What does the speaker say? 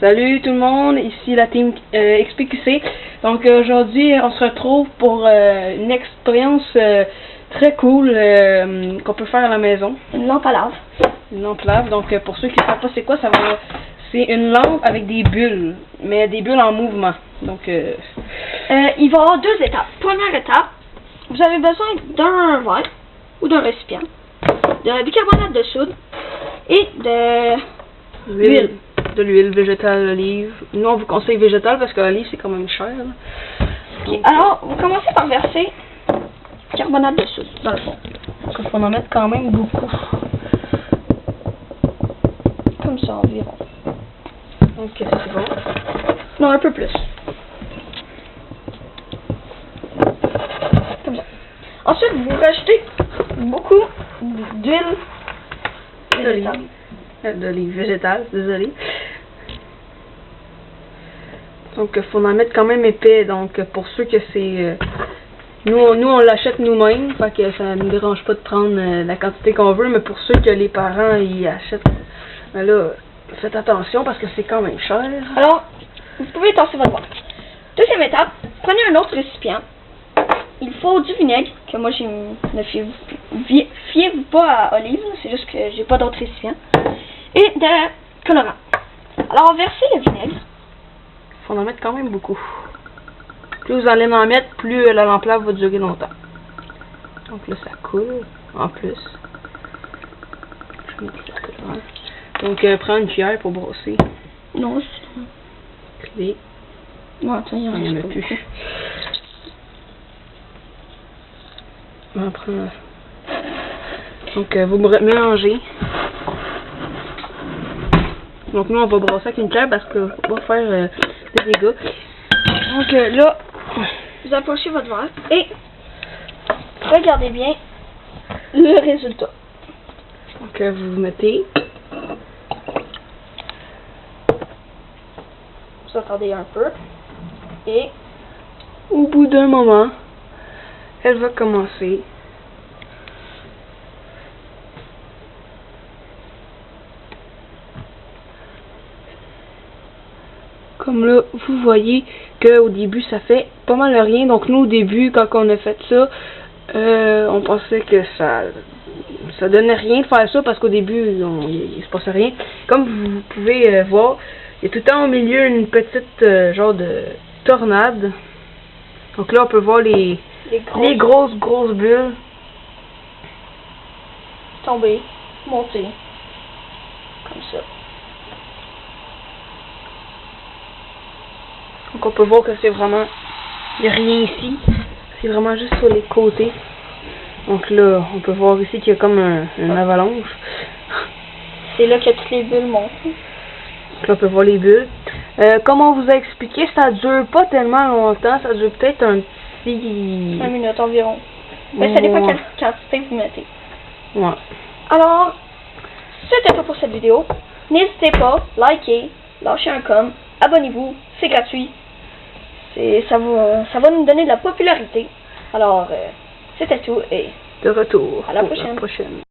Salut tout le monde, ici la team XPQC. Donc aujourd'hui on se retrouve pour une expérience très cool qu'on peut faire à la maison. Une lampe à lave. Une lampe lave, donc pour ceux qui ne savent pas c'est quoi, c'est une lampe avec des bulles, mais des bulles en mouvement. Donc il va y avoir deux étapes. Première étape, vous avez besoin d'un verre ou d'un récipient, de bicarbonate de soude et de l'huile. De l'huile végétale d'olive. Nous on vous conseille végétale parce que l'olive c'est quand même cher. Okay. Alors vous commencez par verser bicarbonate de soude dans le fond. Donc il faut en mettre quand même beaucoup. Comme ça environ. Donc c'est bon. Non, un peu plus. Comme ça. Ensuite vous rajoutez beaucoup d'huile végétale. D'olive végétale, désolé. Donc il faut en mettre quand même épais, donc pour ceux que c'est nous on l'achète nous-mêmes, fait que ça ne nous dérange pas de prendre la quantité qu'on veut, mais pour ceux que les parents y achètent, ben là faites attention parce que c'est quand même cher. Alors vous pouvez tasser votre verre. Deuxième étape, prenez un autre récipient. Il faut du vinaigre, que moi j'ai ne fiez-vous pas à olive, c'est juste que j'ai pas d'autre récipient. Et de colorant. Alors versez le vinaigre. Il faut en mettre quand même beaucoup. Plus vous allez en mettre, plus la lampe lave va durer longtemps. Donc là ça coule en plus. Je mets tout le colorant. Donc prends une cuillère pour brosser. Non, c'est... Clé. Non, attends, il y en a plus. On va prendre... Donc vous mélangez. Donc nous on va brosser avec une cuillère parce que on va faire des dégâts. Donc là, vous approchez votre verre et regardez bien le résultat. Donc vous mettez. Vous attendez un peu et au bout d'un moment, elle va commencer. Comme là, vous voyez qu'au début, ça fait pas mal rien. Donc nous, au début, quand on a fait ça, on pensait que ça donnait rien de faire ça parce qu'au début, il se passait rien. Comme vous pouvez voir, il y a tout le temps au milieu une petite genre de tornade. Donc là, on peut voir les grosses bulles tomber, monter, comme ça. Donc on peut voir que c'est vraiment, il n'y a rien ici, c'est vraiment juste sur les côtés. Donc là, on peut voir ici qu'il y a comme une avalanche. C'est là que toutes les bulles montent. Donc là, on peut voir les bulles. Comme on vous a expliqué, ça dure pas tellement longtemps, ça dure peut-être un petit... 5 minutes environ. Mais ça dépend quelle quantité vous mettez. Ouais. Alors, c'était tout pour cette vidéo. N'hésitez pas, likez, lâchez un com, abonnez-vous, c'est gratuit. Ça va nous donner de la popularité. Alors, c'était tout et de retour à la pour la prochaine.